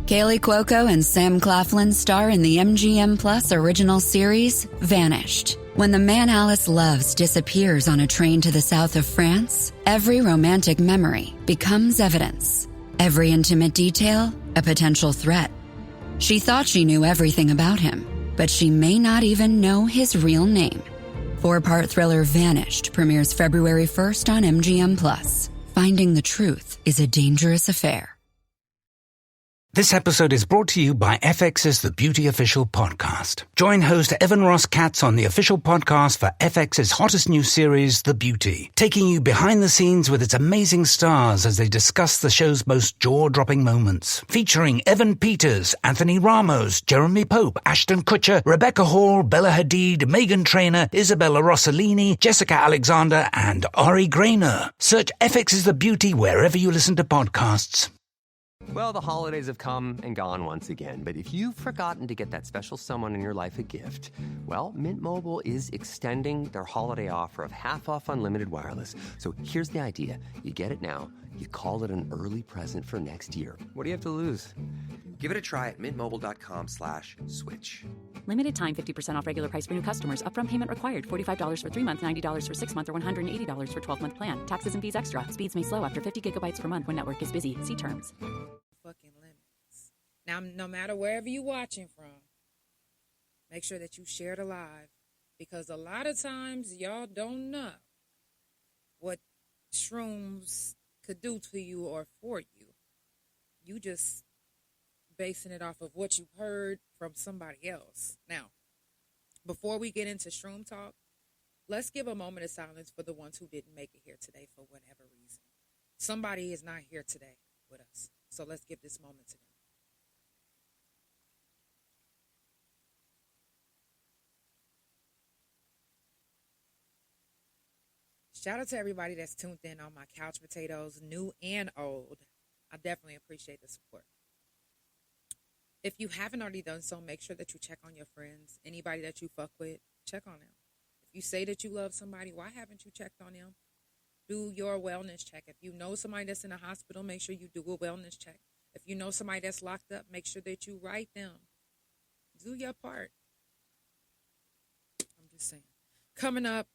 Kaylee Cuoco and Sam Claflin star in the MGM Plus original series, Vanished. When the man Alice loves disappears on a train to the south of France, every romantic memory becomes evidence. Every intimate detail, a potential threat. She thought she knew everything about him, but she may not even know his real name. 4-part thriller Vanished premieres February 1st on MGM Plus. Finding the truth is a dangerous affair. This episode is brought to you by FX's The Beauty Official Podcast. Join host Evan Ross Katz on the official podcast for FX's hottest new series, The Beauty, taking you behind the scenes with its amazing stars as they discuss the show's most jaw-dropping moments. Featuring Evan Peters, Anthony Ramos, Jeremy Pope, Ashton Kutcher, Rebecca Hall, Bella Hadid, Meghan Trainor, Isabella Rossellini, Jessica Alexander, and Ari Grainer. Search FX's The Beauty wherever you listen to podcasts. Well, the holidays have come and gone once again, but if you've forgotten to get that special someone in your life a gift, well, Mint Mobile is extending their holiday offer of half off unlimited wireless. So here's the idea. You get it now, you call it an early present for next year. What do you have to lose? Give it a try at mintmobile.com/switch. Limited time 50% off regular price for new customers. Upfront payment required. $45 for 3 months, $90 for 6 months, or $180 for 12-month plan. Taxes and fees extra. Speeds may slow after 50 gigabytes per month when network is busy. See terms. Fucking limits. Now, no matter wherever you're watching from, make sure that you share it live, because a lot of times y'all don't know what shrooms could do to you or for you. You just basing it off of what you've heard from somebody else. Now, before we get into Shroom Talk, let's give a moment of silence for the ones who didn't make it here today for whatever reason. Somebody is not here today with us, so let's give this moment to them. Shout out to everybody that's tuned in on my Couch Potatoes, new and old. I definitely appreciate the support. If you haven't already done so, make sure that you check on your friends. Anybody that you fuck with, check on them. If you say that you love somebody, why haven't you checked on them? Do your wellness check. If you know somebody that's in a hospital, make sure you do a wellness check. If you know somebody that's locked up, make sure that you write them. Do your part. I'm just saying. Coming up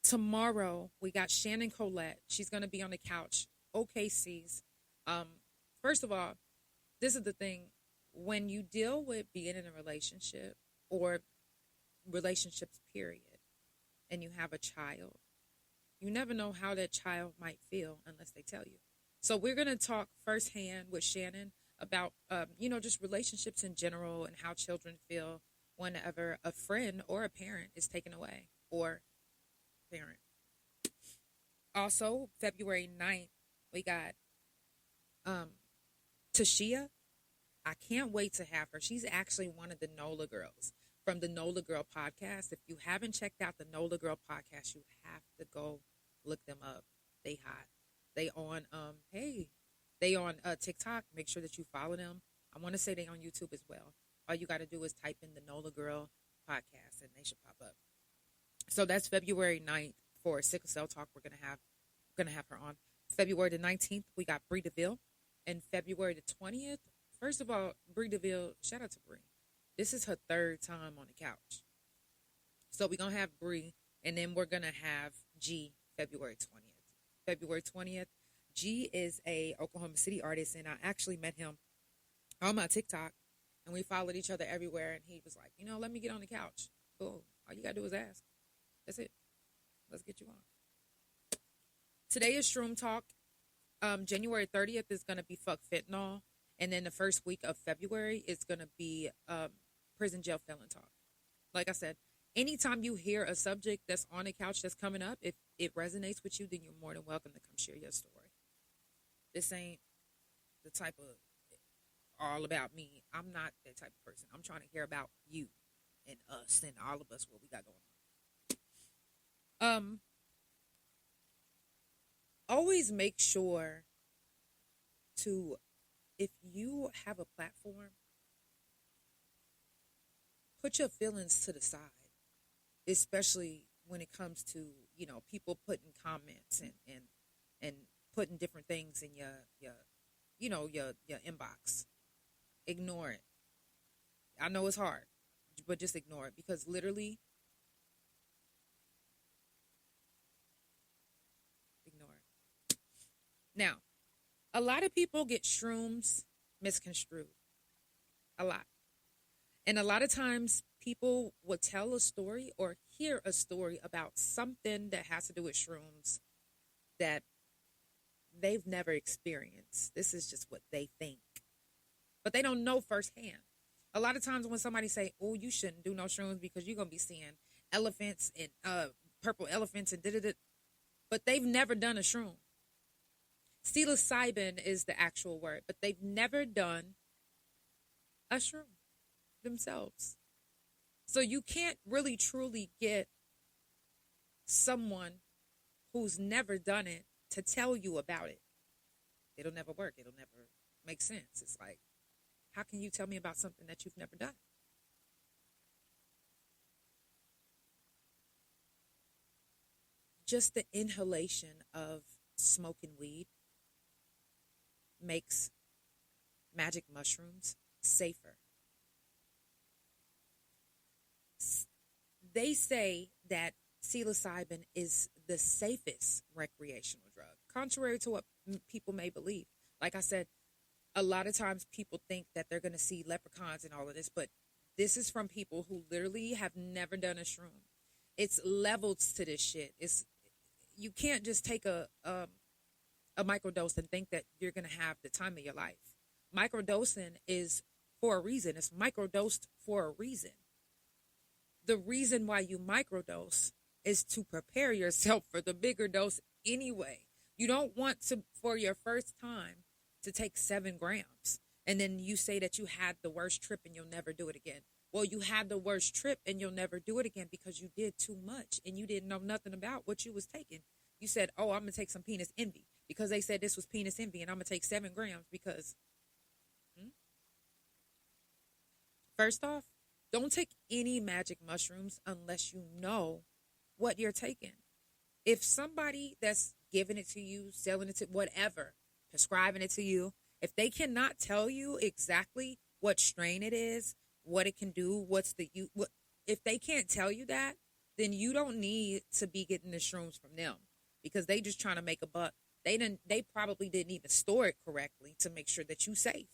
tomorrow, we got Shannon Colette. She's going to be on the couch. OKC's. First of all, this is the thing. When you deal with being in a relationship or relationships, period, and you have a child, you never know how that child might feel unless they tell you. So we're going to talk firsthand with Shannon about, just relationships in general and how children feel whenever a friend or a parent is taken away, or parent. Also, February 9th, we got Tashia. I can't wait to have her. She's actually one of the NOLA girls from the NOLA Girl podcast. If you haven't checked out the NOLA Girl podcast, you have to go look them up. They hot. They on TikTok. Make sure that you follow them. I want to say they on YouTube as well. All you got to do is type in the NOLA Girl podcast and they should pop up. So that's February 9th for Sickle Cell Talk. We're gonna have her on. February the 19th, we got Bri DeVille, and February the 20th. First of all, Bri DeVille, shout out to Bri. This is her third time on the couch. So we're going to have Bri, and then we're going to have G February 20th. February 20th, G is a Oklahoma City artist, and I actually met him on my TikTok, and we followed each other everywhere, and he was like, let me get on the couch. Cool. All you got to do is ask. That's it. Let's get you on. Today is Shroom Talk. January 30th is going to be Fuck Fentanyl. And then the first week of February is going to be prison jail felon talk. Like I said, anytime you hear a subject that's on the couch that's coming up, if it resonates with you, then you're more than welcome to come share your story. This ain't the type of all about me. I'm not that type of person. I'm trying to hear about you and us and all of us, what we got going on. Always make sure to, if you have a platform, put your feelings to the side, especially when it comes to, people putting comments and putting different things in your inbox. ignore it. I know it's hard, but just ignore it, because literally, ignore it. Now, a lot of people get shrooms misconstrued. A lot. And a lot of times people will tell a story or hear a story about something that has to do with shrooms that they've never experienced. This is just what they think. But they don't know firsthand. A lot of times when somebody say, oh, you shouldn't do no shrooms because you're going to be seeing elephants and purple elephants and da-da-da. But they've never done a shroom. Psilocybin is the actual word, but they've never done a shroom themselves. So you can't really truly get someone who's never done it to tell you about it. It'll never work. It'll never make sense. It's like, how can you tell me about something that you've never done? Just the inhalation of smoking weed makes magic mushrooms safer. They say that psilocybin is the safest recreational drug, contrary to what people may believe. Like I said, a lot of times people think that they're going to see leprechauns and all of this, but this is from people who literally have never done a shroom. It's levels to this shit. You can't just take a microdose and think that you're going to have the time of your life. Microdosing is for a reason. It's microdosed for a reason. The reason why you microdose is to prepare yourself for the bigger dose anyway. You don't want to, for your first time, to take 7 grams. And then you say that you had the worst trip and you'll never do it again. Well, you had the worst trip and you'll never do it again because you did too much and you didn't know nothing about what you was taking. You said, oh, I'm going to take some penis envy because they said this was penis envy and I'm going to take 7 grams because. First off, don't take any magic mushrooms unless you know what you're taking. If somebody that's giving it to you, selling it to whatever, prescribing it to you, if they cannot tell you exactly what strain it is, what it can do, if they can't tell you that, then you don't need to be getting the shrooms from them because they just trying to make a buck. They probably didn't even store it correctly to make sure that you safe.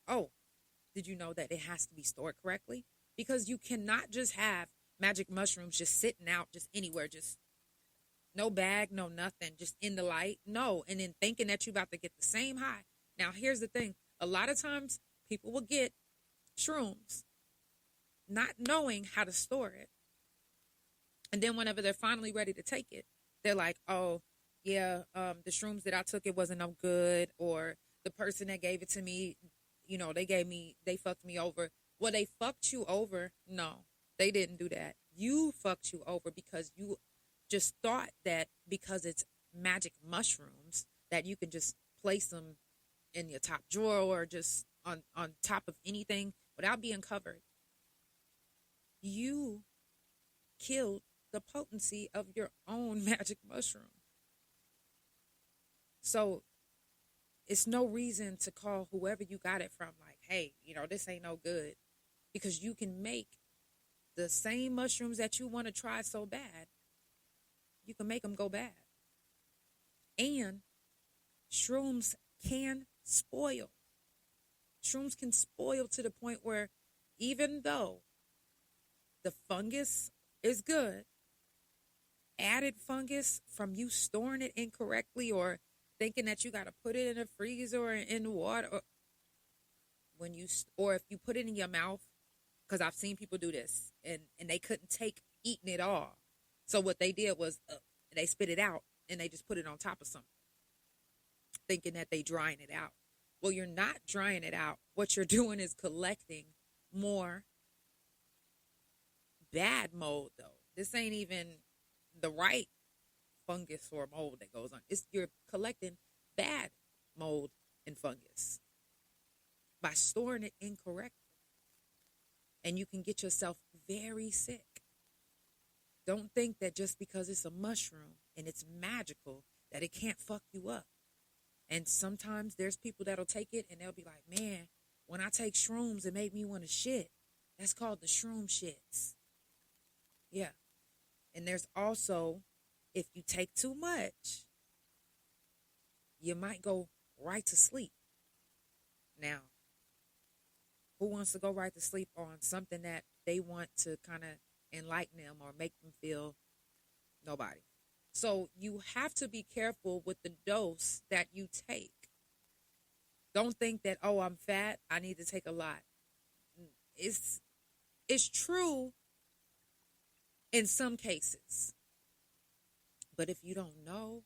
Oh, did you know that it has to be stored correctly? Because you cannot just have magic mushrooms just sitting out just anywhere, just no bag, no nothing, just in the light. No, and then thinking that you're about to get the same high. Now, here's the thing. A lot of times people will get shrooms not knowing how to store it. And then whenever they're finally ready to take it, they're like, oh, yeah, the shrooms that I took, it wasn't no good. Or the person that gave it to me, they fucked me over. Well, they fucked you over. No, they didn't do that. You fucked you over because you just thought that because it's magic mushrooms that you can just place them in your top drawer or just on top of anything without being covered. You killed the potency of your own magic mushroom. So it's no reason to call whoever you got it from like, hey, this ain't no good. Because you can make the same mushrooms that you want to try so bad, you can make them go bad. And shrooms can spoil. Shrooms can spoil to the point where even though the fungus is good, added fungus from you storing it incorrectly or thinking that you got to put it in a freezer or in water, or if you put it in your mouth, because I've seen people do this and they couldn't take eating it all. So what they did was they spit it out and they just put it on top of something, thinking that they drying it out. Well, you're not drying it out. What you're doing is collecting more bad mold, though. This ain't even the right fungus or mold that goes on. You're collecting bad mold and fungus by storing it incorrectly. And you can get yourself very sick. Don't think that just because it's a mushroom and it's magical that it can't fuck you up. And sometimes there's people that'll take it and they'll be like, man, When I take shrooms, it made me want to shit. That's called the shroom shits. Yeah. And there's also, if you take too much, you might go right to sleep. Now, who wants to go right to sleep on something that they want to kind of enlighten them or make them feel? Nobody. So you have to be careful with the dose that you take. Don't think that, oh, I'm fat, I need to take a lot. It's true in some cases. But if you don't know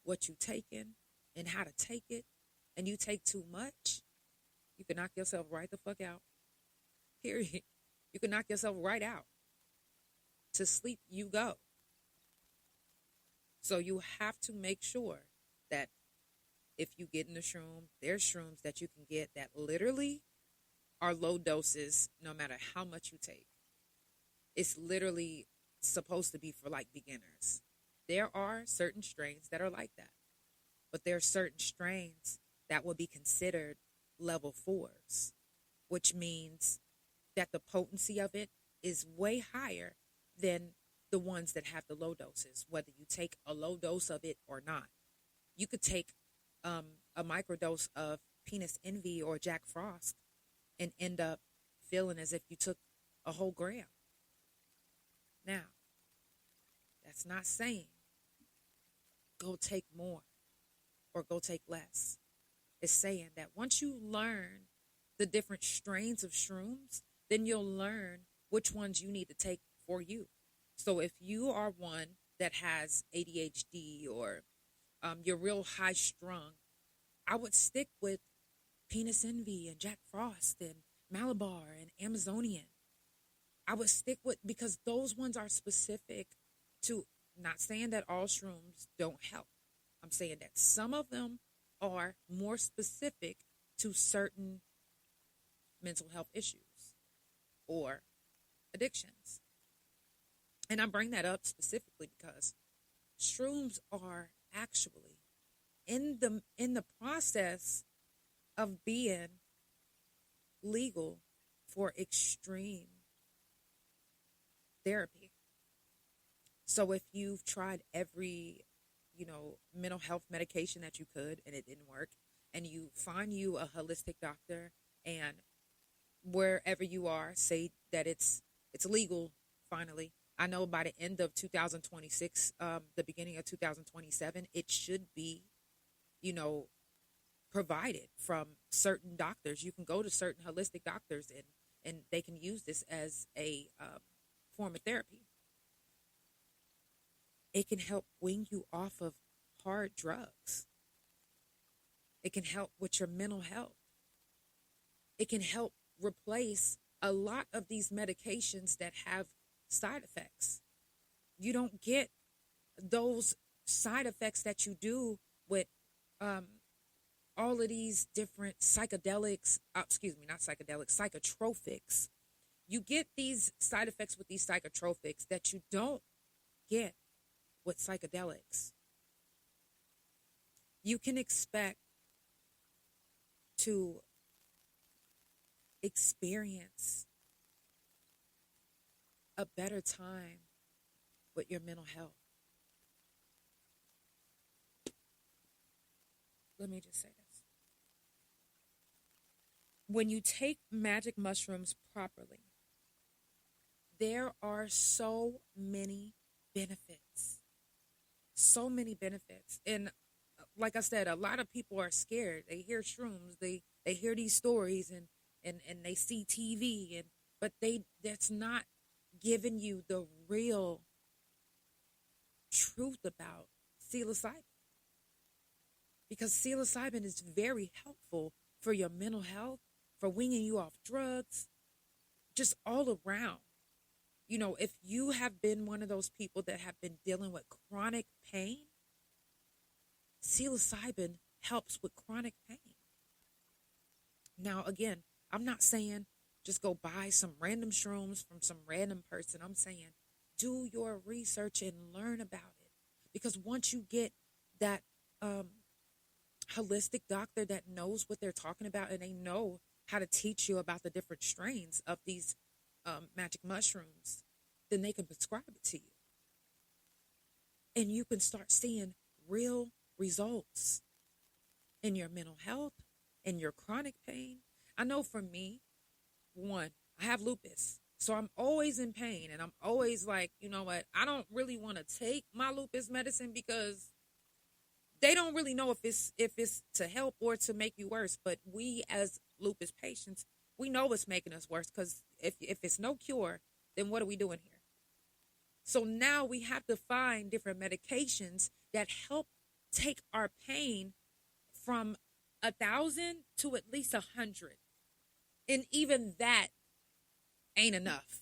what you're taking and how to take it, and you take too much, you can knock yourself right the fuck out. Period. You can knock yourself right out. To sleep you go. So you have to make sure that if you get in the shroom, there's shrooms that you can get that literally are low doses no matter how much you take. It's literally supposed to be for like beginners. There are certain strains that are like that. But there are certain strains that will be considered level 4s, which means that the potency of it is way higher than the ones that have the low doses, whether you take a low dose of it or not. You could take a microdose of Penis Envy or Jack Frost and end up feeling as if you took a whole gram. Now, that's not saying go take more or go take less. It's saying that once you learn the different strains of shrooms, then you'll learn which ones you need to take for you. So if you are one that has ADHD or you're real high strung, I would stick with Penis Envy and Jack Frost and Malabar and Amazonian. I would stick with, because those ones are specific to, not saying that all shrooms don't help. I'm saying that some of them are more specific to certain mental health issues or addictions. And I bring that up specifically because shrooms are actually in the process of being legal for extreme therapy. So if you've tried every, mental health medication that you could and it didn't work, and you find you a holistic doctor, and wherever you are, say that it's legal finally. I know by the end of 2026, the beginning of 2027, it should be, provided from certain doctors. You can go to certain holistic doctors and they can use this as a form of therapy. It can help wean you off of hard drugs. It can help with your mental health. It can help replace a lot of these medications that have side effects. You don't get those side effects that you do with all of these different psychedelics, psychotropics. You get these side effects with these psychotropics that you don't get with psychedelics. You can expect to experience a better time with your mental health. Let me just say this. When you take magic mushrooms properly, there are so many benefits. So many benefits. And like I said, a lot of people are scared. They hear shrooms, they hear these stories and they see TV, but that's not giving you the real truth about psilocybin. Because psilocybin is very helpful for your mental health, for weaning you off drugs, just all around. If you have been one of those people that have been dealing with chronic pain, psilocybin helps with chronic pain. Now, again, I'm not saying just go buy some random shrooms from some random person. I'm saying do your research and learn about it. Because once you get that holistic doctor that knows what they're talking about and they know how to teach you about the different strains of these magic mushrooms, then they can prescribe it to you. And you can start seeing real results in your mental health, in your chronic pain. I know for me, one, I have lupus. So I'm always in pain, and I'm always like, you know what? I don't really want to take my lupus medicine because they don't really know if it's to help or to make you worse. But we as lupus patients, we know it's making us worse, because if it's no cure, then what are we doing here? So now we have to find different medications that help take our pain from 1,000 to at least 100. And even that ain't enough.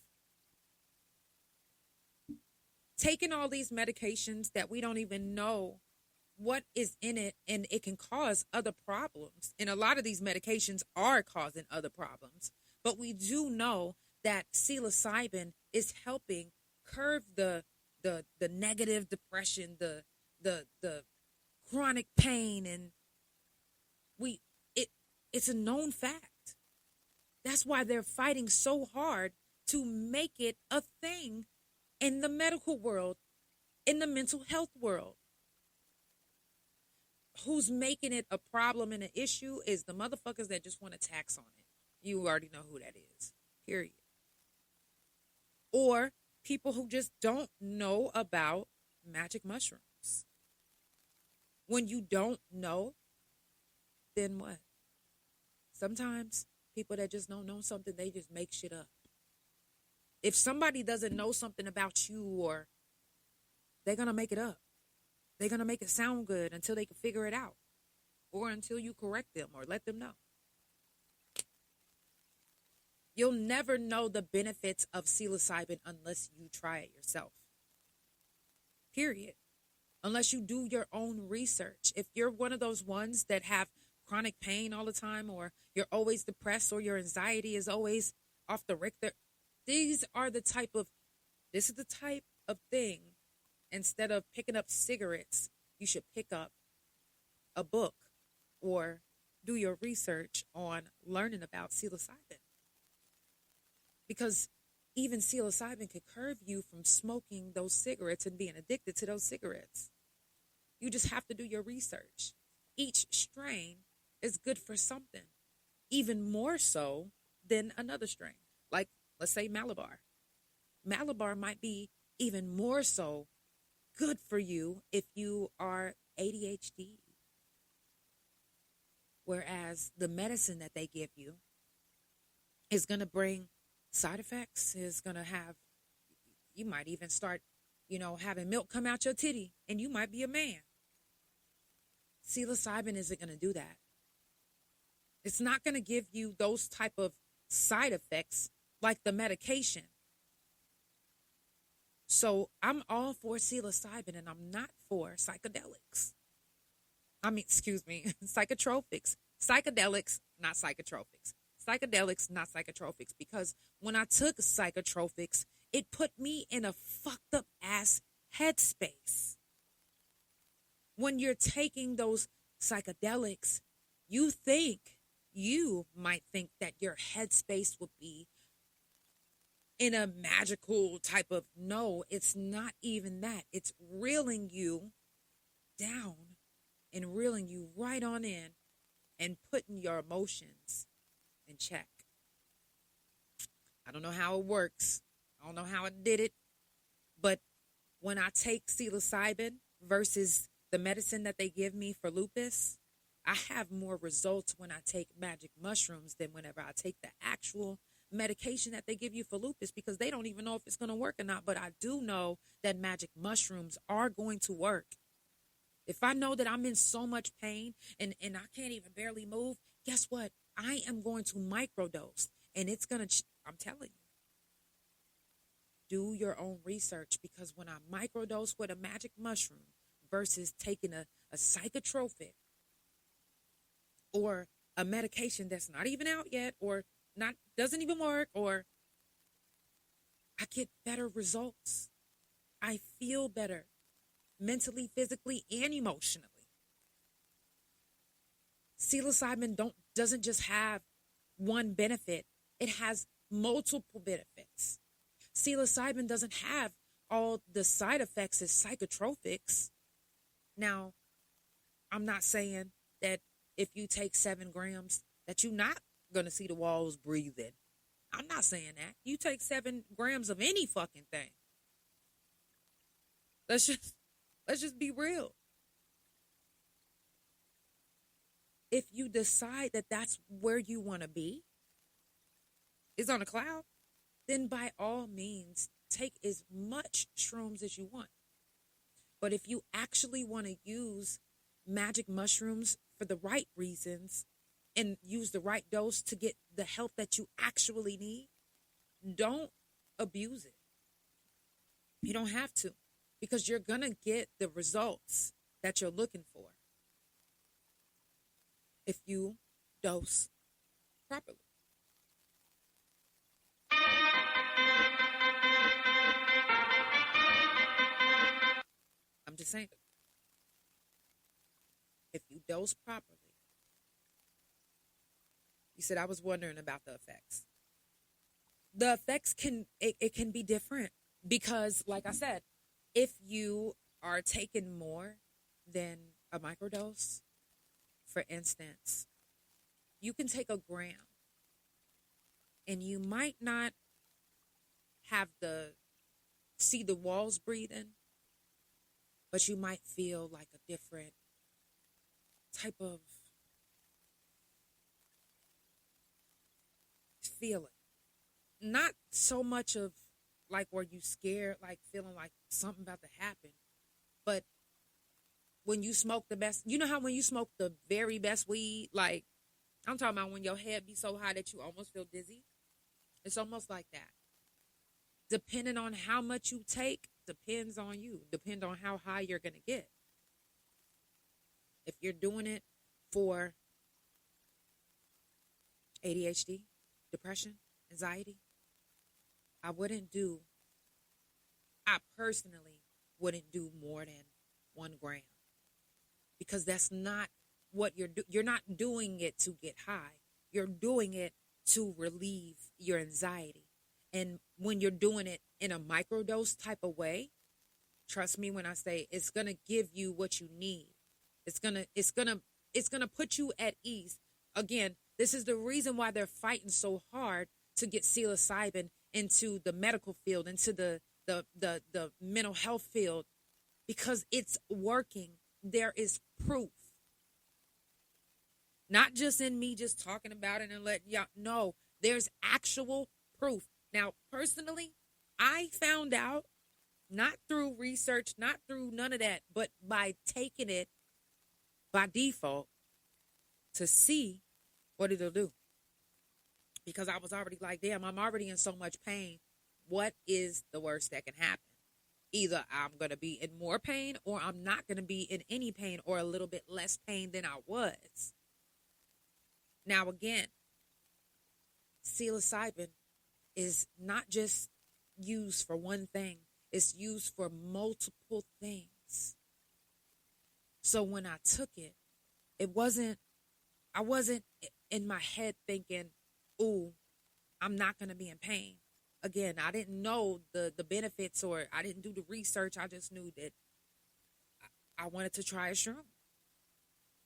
Taking all these medications that we don't even know what is in it, and it can cause other problems. And a lot of these medications are causing other problems. But we do know that psilocybin is helping curb the negative depression, the chronic pain, and it's a known fact. That's why they're fighting so hard to make it a thing in the medical world, in the mental health world. Who's making it a problem and an issue is the motherfuckers that just want to tax on it. You already know who that is, period. Or people who just don't know about magic mushrooms. When you don't know, then what? Sometimes people that just don't know something, they just make shit up. If somebody doesn't know something about you, or they're going to make it up. They're going to make it sound good until they can figure it out, or until you correct them or let them know. You'll never know the benefits of psilocybin unless you try it yourself. Period. Unless you do your own research. If you're one of those ones that have chronic pain all the time, or you're always depressed, or your anxiety is always off the Richter, this is the type of thing. Instead of picking up cigarettes, you should pick up a book or do your research on learning about psilocybin. Because even psilocybin could curb you from smoking those cigarettes and being addicted to those cigarettes. You just have to do your research. Each strain is good for something, even more so than another strain. Like, let's say Malabar. Malabar might be even more so good for you if you are ADHD. Whereas the medicine that they give you is going to bring side effects, is going to have, you might even start, having milk come out your titty, and you might be a man. Psilocybin isn't going to do that. It's not going to give you those type of side effects like the medication. So I'm all for psilocybin, and I'm not for psychedelics. Psychotropics. Psychedelics, not psychotropics. Psychedelics, not psychotropics. Because when I took psychotropics, it put me in a fucked up ass headspace. When you're taking those psychedelics, you might think that your headspace would be in a magical type of, no, it's not even that. It's reeling you down and reeling you right on in and putting your emotions in check. I don't know how it works. I don't know how it did it. But when I take psilocybin versus the medicine that they give me for lupus, I have more results when I take magic mushrooms than whenever I take the actual medication that they give you for lupus, because they don't even know if it's going to work or not. But I do know that magic mushrooms are going to work. If I know that I'm in so much pain and I can't even barely move, guess what? I am going to microdose, and it's going to, I'm telling you, do your own research, because when I microdose with a magic mushroom versus taking a psychotropic or a medication that's not even out yet, or doesn't even work, or I get better results. I feel better mentally, physically, and emotionally. Psilocybin doesn't just have one benefit. It has multiple benefits. Psilocybin doesn't have all the side effects as psychotropics. Now, I'm not saying that if you take 7 grams that you're not going to see the walls breathing. I'm not saying that. You take 7 grams of any fucking thing. Let's just be real. If you decide that that's where you want to be, is on a cloud, then by all means, take as much shrooms as you want. But if you actually want to use magic mushrooms for the right reasons and use the right dose to get the help that you actually need, don't abuse it. You don't have to, because you're going to get the results that you're looking for if you dose properly. I'm just saying, if you dose properly. You said I was wondering about the effects. The effects can be different because, like I said, if you are taking more than a microdose, for instance, you can take a gram and you might not see the walls breathing, but you might feel like a different type of feeling. Not so much of like where you scared, like feeling like something about to happen, but when you smoke the best, you know how when you smoke the very best weed, like I'm talking about when your head be so high that you almost feel dizzy. It's almost like that. Depending on how much you take, depends on you. Depend on how high you're going to get. If you're doing it for ADHD, depression, anxiety, I personally wouldn't do more than 1 gram. Because that's not what you're not doing it to get high. You're doing it to relieve your anxiety. And when you're doing it in a microdose type of way, trust me when I say it's going to give you what you need. It's going to put you at ease. Again, this is the reason why they're fighting so hard to get psilocybin into the medical field, into the mental health field, because it's working. There is proof. Not just in me just talking about it and letting y'all know. There's actual proof. Now, personally, I found out, not through research, not through none of that, but by taking it by default to see what it'll do. Because I was already like, damn, I'm already in so much pain. What is the worst that can happen? Either I'm going to be in more pain or I'm not going to be in any pain or a little bit less pain than I was. Now, again, psilocybin is not just used for one thing. It's used for multiple things. So when I took it, I wasn't in my head thinking, ooh, I'm not going to be in pain. Again, I didn't know the benefits, or I didn't do the research. I just knew that I wanted to try a shroom.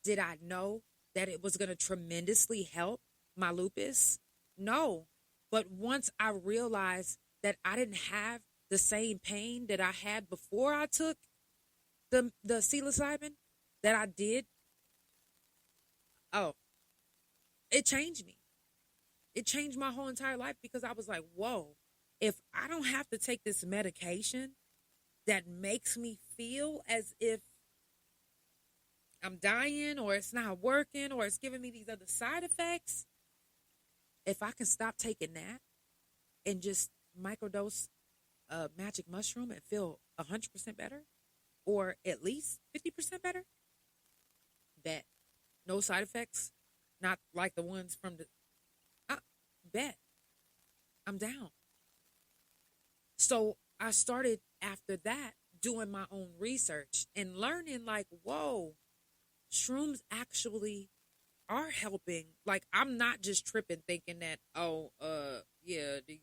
Did I know that it was going to tremendously help my lupus? No. But once I realized that I didn't have the same pain that I had before I took the psilocybin that I did, it changed me. It changed my whole entire life, because I was like, whoa, if I don't have to take this medication that makes me feel as if I'm dying, or it's not working, or it's giving me these other side effects, if I can stop taking that and just microdose a magic mushroom and feel 100% better, or at least 50% better, bet. No side effects, not like the ones from the, bet. I'm down. So I started after that doing my own research and learning like, whoa, shrooms actually are helping. Like, I'm not just tripping thinking that, yeah, these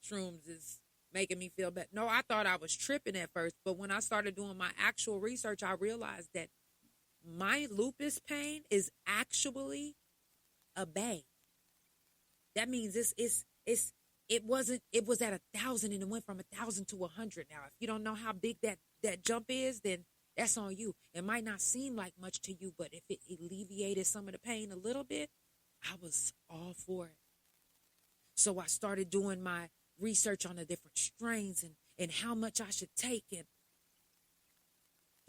shrooms is making me feel better. No, I thought I was tripping at first, but when I started doing my actual research, I realized that my lupus pain is actually a bang. That means it was at 1,000 and it went from 1,000 to 100. Now, if you don't know how big that jump is, then that's on you. It might not seem like much to you, but if it alleviated some of the pain a little bit, I was all for it. So I started doing my research on the different strains and how much I should take. And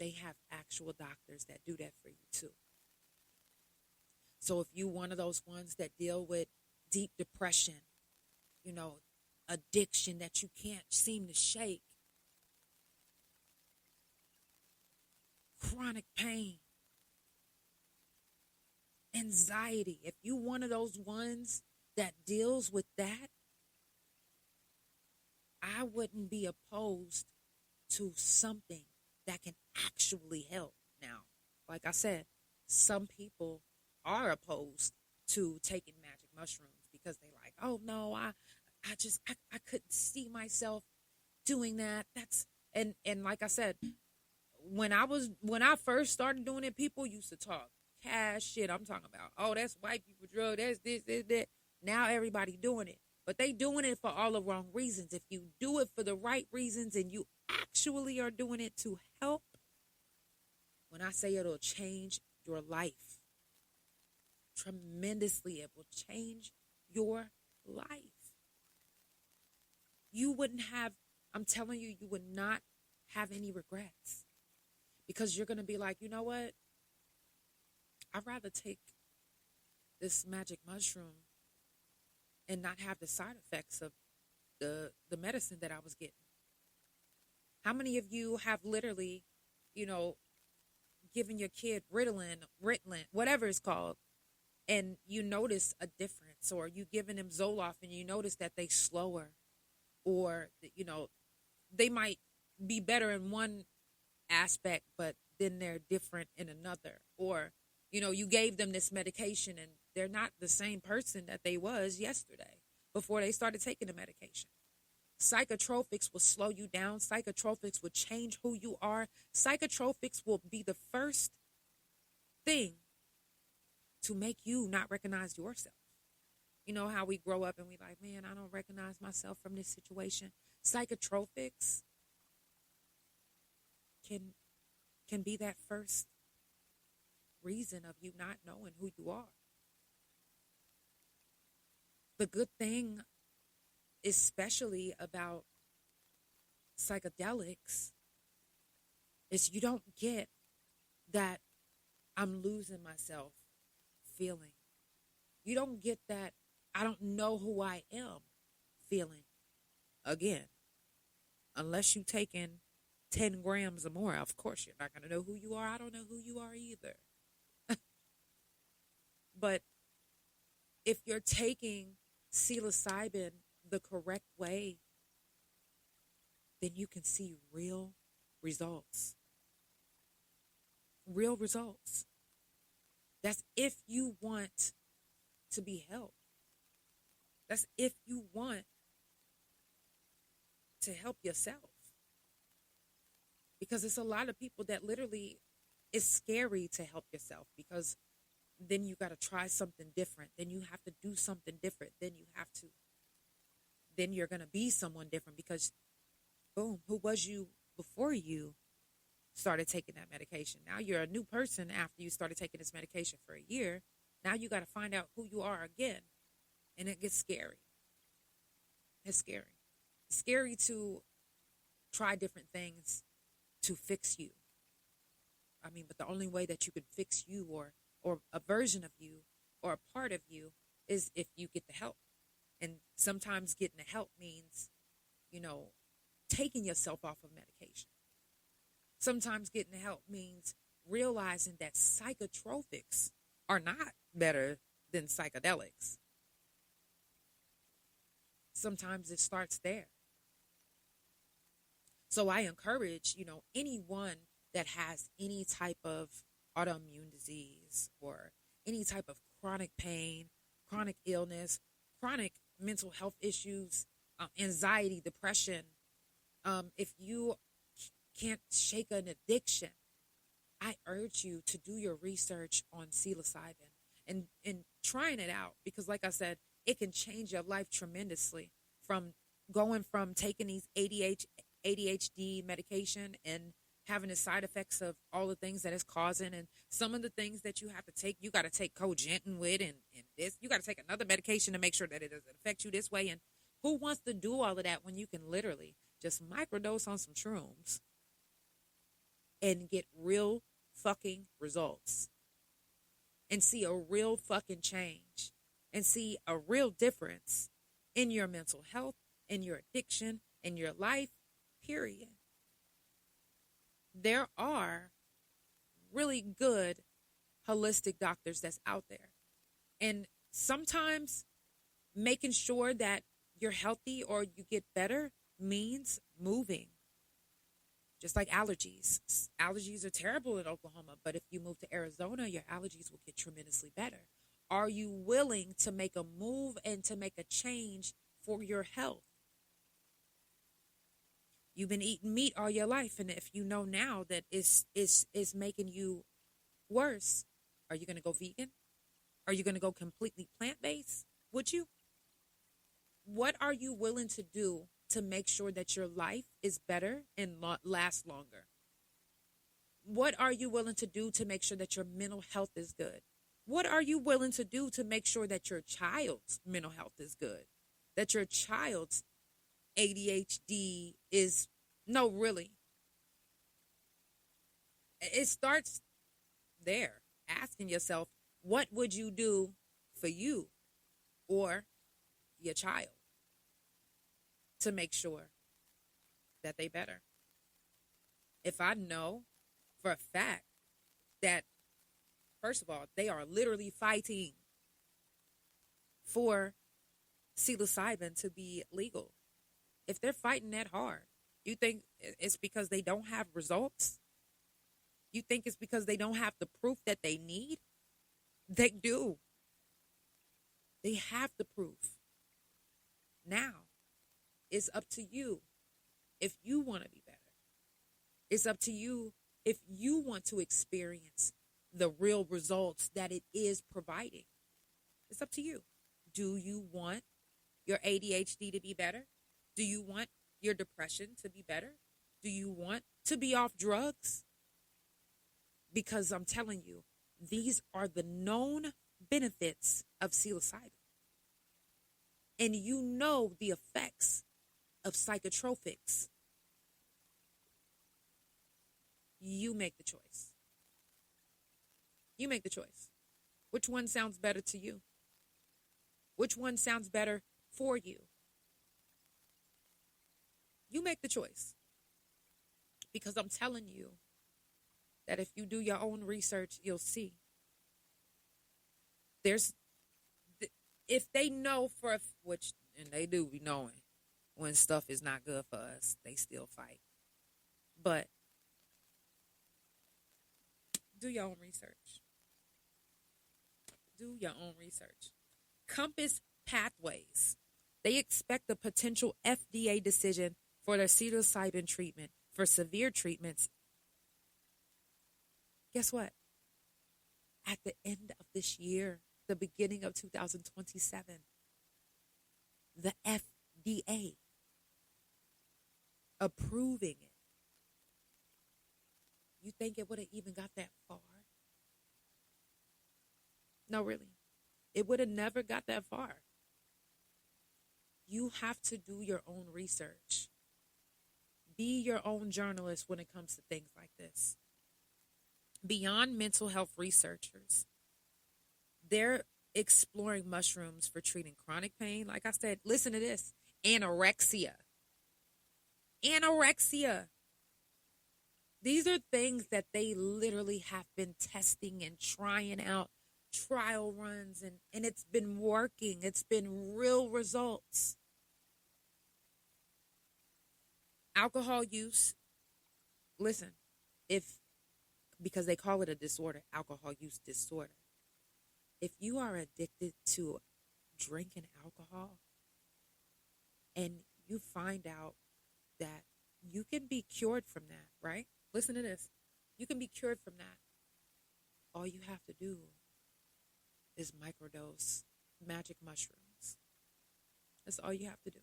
they have actual doctors that do that for you too. So if you're one of those ones that deal with deep depression, addiction that you can't seem to shake, chronic pain, anxiety, if you're one of those ones that deals with that, I wouldn't be opposed to something that can actually help. Now, like I said, some people are opposed to taking magic mushrooms because they like, oh no, I couldn't see myself doing that. And like I said, when I first started doing it, people used to talk cash shit. I'm talking about, oh, that's white people drug, that's this, that. Now everybody doing it. But they doing it for all the wrong reasons. If you do it for the right reasons and you actually are doing it to help, when I say it'll change your life tremendously, it will change your life. You wouldn't have, I'm telling you, you would not have any regrets, because you're going to be like, you know what? I'd rather take this magic mushroom and not have the side effects of the medicine that I was getting. How many of you have literally, given your kid Ritalin, whatever it's called, and you notice a difference, or you giving them Zoloft and you notice that they slower, or, they might be better in one aspect, but then they're different in another, or, you gave them this medication and they're not the same person that they was yesterday before they started taking the medication. Psychotropics will slow you down. Psychotropics will change who you are. Psychotropics will be the first thing to make you not recognize yourself. You know how we grow up and we like, man, I don't recognize myself from this situation. Psychotropics can be that first reason of you not knowing who you are. The good thing, especially about psychedelics, is you don't get that I'm losing myself feeling. You don't get that I don't know who I am feeling. Again, unless you taking 10 grams or more, of course you're not going to know who you are. I don't know who you are either. But if you're taking psilocybin the correct way, then you can see real results. Real results. That's if you want to be helped. That's if you want to help yourself. Because it's a lot of people that literally, it's scary to help yourself, because then you got to try something different. Then you have to do something different. Then you're going to be someone different, because boom, who was you before you started taking that medication? Now you're a new person after you started taking this medication for a year. Now you got to find out who you are again. And it gets scary. It's scary. It's scary to try different things to fix you. I mean, but the only way that you could fix you, or a version of you, or a part of you, is if you get the help. And sometimes getting the help means, taking yourself off of medication. Sometimes getting the help means realizing that psychotropics are not better than psychedelics. Sometimes it starts there. So I encourage, anyone that has any type of autoimmune disease, or any type of chronic pain, chronic illness, chronic mental health issues, anxiety, depression, if you can't shake an addiction, I urge you to do your research on psilocybin and trying it out, because like I said, it can change your life tremendously, from going from taking these ADHD medication and having the side effects of all the things that it's causing, and some of the things that you have to take, you got to take cogentin with, and this, you got to take another medication to make sure that it doesn't affect you this way. And who wants to do all of that when you can literally just microdose on some shrooms and get real fucking results and see a real fucking change and see a real difference in your mental health, in your addiction, in your life, period. There are really good holistic doctors that's out there. And sometimes making sure that you're healthy or you get better means moving. Just like allergies. Allergies are terrible in Oklahoma, but if you move to Arizona, your allergies will get tremendously better. Are you willing to make a move and to make a change for your health? You've been eating meat all your life, and if you know now that it's making you worse, are you going to go vegan? Are you going to go completely plant-based? Would you? What are you willing to do to make sure that your life is better and lasts longer? What are you willing to do to make sure that your mental health is good? What are you willing to do to make sure that your child's mental health is good? That your child's ADHD is, no, really. It starts there, asking yourself, what would you do for you or your child to make sure that they better? If I know for a fact that, first of all, they are literally fighting for psilocybin to be legal, if they're fighting that hard, you think it's because they don't have results? You think it's because they don't have the proof that they need? They do. They have the proof. Now, it's up to you if you want to be better. It's up to you if you want to experience the real results that it is providing. It's up to you. Do you want your ADHD to be better? Do you want your depression to be better? Do you want to be off drugs? Because I'm telling you, these are the known benefits of psilocybin. And you know the effects of psychotropics. You make the choice. You make the choice. Which one sounds better to you? Which one sounds better for you? You make the choice. Because I'm telling you that if you do your own research, you'll see. If they know and they do be knowing when stuff is not good for us, they still fight. But do your own research. Do your own research. Compass Pathways. They expect a potential FDA decision for their psilocybin treatment for severe treatments. Guess what? At the end of this year, the beginning of 2027, the FDA approving it. You think it would have even got that far? No, really. It would have never got that far. You have to do your own research. Be your own journalist when it comes to things like this. Beyond mental health researchers, they're exploring mushrooms for treating chronic pain. Like I said, listen to this. Anorexia. Anorexia. These are things that they literally have been testing and trying out, trial runs, and it's been working. It's been real results. Alcohol use, listen, because they call it a disorder, alcohol use disorder. if you are addicted to drinking alcohol and you find out that you can be cured from that, right? Listen to this. You can be cured from that. All you have to do is microdose magic mushrooms. That's all you have to do.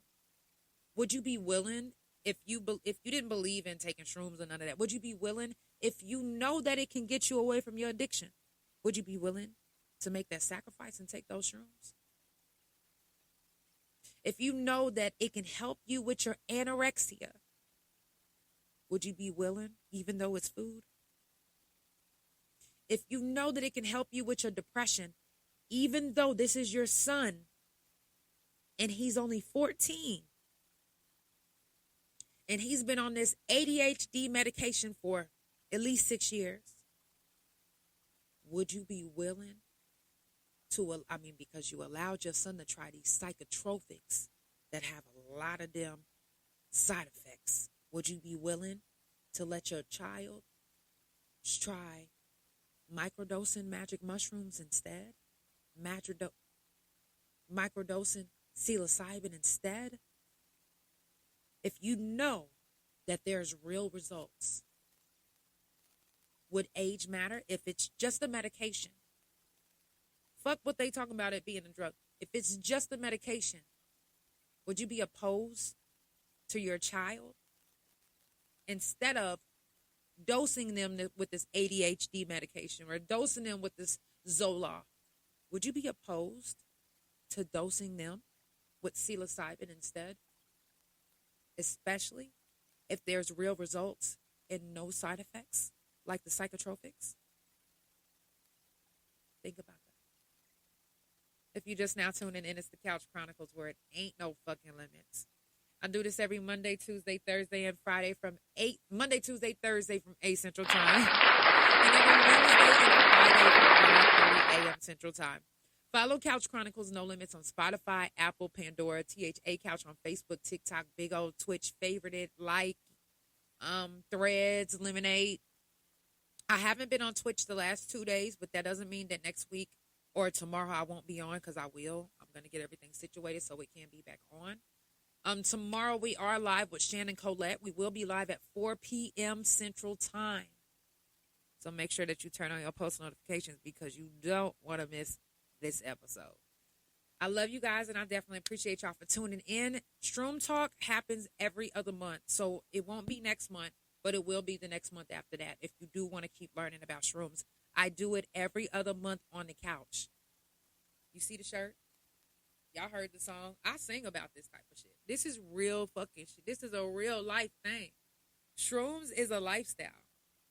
Would you be willing, if you didn't believe in taking shrooms or none of that, would you be willing, if you know that it can get you away from your addiction, would you be willing to make that sacrifice and take those shrooms? If you know that it can help you with your anorexia, would you be willing, even though it's food? If you know that it can help you with your depression, even though this is your son and he's only 14 and he's been on this ADHD medication for at least 6 years, would you be willing to, because you allowed your son to try these psychotropics that have a lot of them side effects, would you be willing to let your child try microdosing magic mushrooms instead? Microdosing psilocybin instead? If you know that there's real results, would age matter? If it's just a medication, fuck what they talking about it being a drug. If it's just a medication, would you be opposed to your child instead of dosing them with this ADHD medication or dosing them with this Zoloft? Would you be opposed to dosing them with psilocybin instead? Especially if there's real results and no side effects like the psychotropics? Think about that. If you just now tuning in, it's the Couch Chronicles, where it ain't no fucking limits. I do this every Monday, Tuesday, Thursday, and Friday from 8, Monday, Tuesday, Thursday from 8 Central Time. And every Wednesday and Friday from 9:30 a.m. Central Time. Follow Couch Chronicles No Limits on Spotify, Apple, Pandora, THA Couch on Facebook, TikTok, Big Old Twitch, favorite it, like, Threads, Lemonade. I haven't been on Twitch the last 2 days, but that doesn't mean that next week or tomorrow I won't be on, because I will. I'm going to get everything situated so it can be back on. Tomorrow we are live with Shannon Colette. We will be live at 4 p.m. Central Time. So make sure that you turn on your post notifications, because you don't want to miss this episode. I love you guys, and I definitely appreciate y'all for tuning in. Shroom Talk happens every other month, so it won't be next month, but it will be the next month after that. If you do want to keep learning about shrooms, I do it every other month on the couch. You see the shirt? Y'all heard the song. I sing about this type of shit. This is real fucking shit. This is a real life thing. Shrooms is a lifestyle.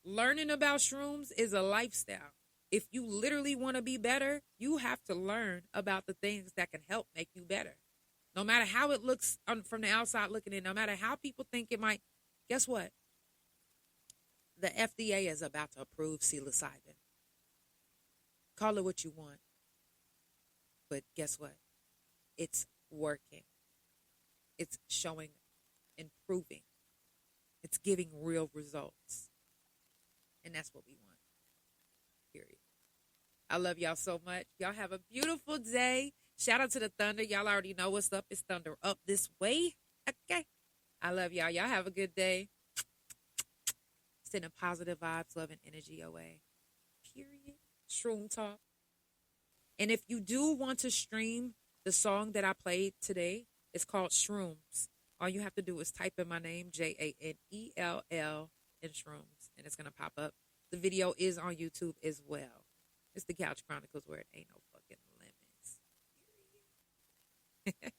Learning about shrooms is a lifestyle. If you literally want to be better, you have to learn about the things that can help make you better. No matter how it looks from the outside looking in, no matter how people think it might, guess what? The FDA is about to approve psilocybin. Call it what you want. But guess what? It's working. It's showing, improving. It's giving real results. And that's what we want. Period. I love y'all so much. Y'all have a beautiful day. Shout out to the thunder. Y'all already know what's up. It's thunder up this way. Okay. I love y'all. Y'all have a good day. Sending positive vibes, love, and energy away. Period. Shroom Talk. And if you do want to stream the song that I played today, it's called Shrooms. All you have to do is type in my name, Janell, in Shrooms, and it's going to pop up. The video is on YouTube as well. It's the Couch Chronicles, where it ain't no fucking limits.